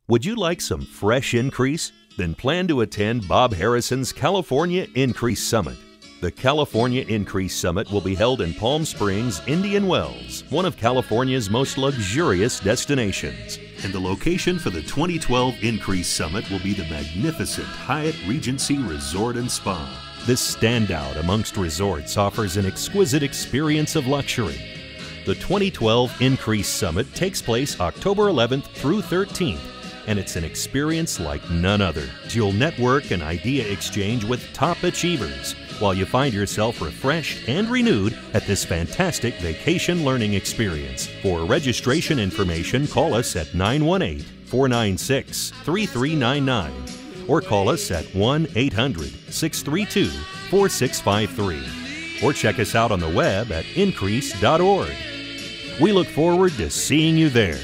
Would you like some fresh increase? Then plan to attend Bob Harrison's California Increase Summit. The California Increase Summit will be held in Palm Springs, Indian Wells, one of California's most luxurious destinations. And the location for the 2012 Increase Summit will be the magnificent Hyatt Regency Resort and Spa. This standout amongst resorts offers an exquisite experience of luxury. The 2012 Increase Summit takes place October 11th through 13th, and it's an experience like none other. You'll network and idea exchange with top achievers, while you find yourself refreshed and renewed at this fantastic vacation learning experience. For registration information, call us at 918-496-3399 or call us at 1-800-632-4653 or check us out on the web at increase.org. We look forward to seeing you there.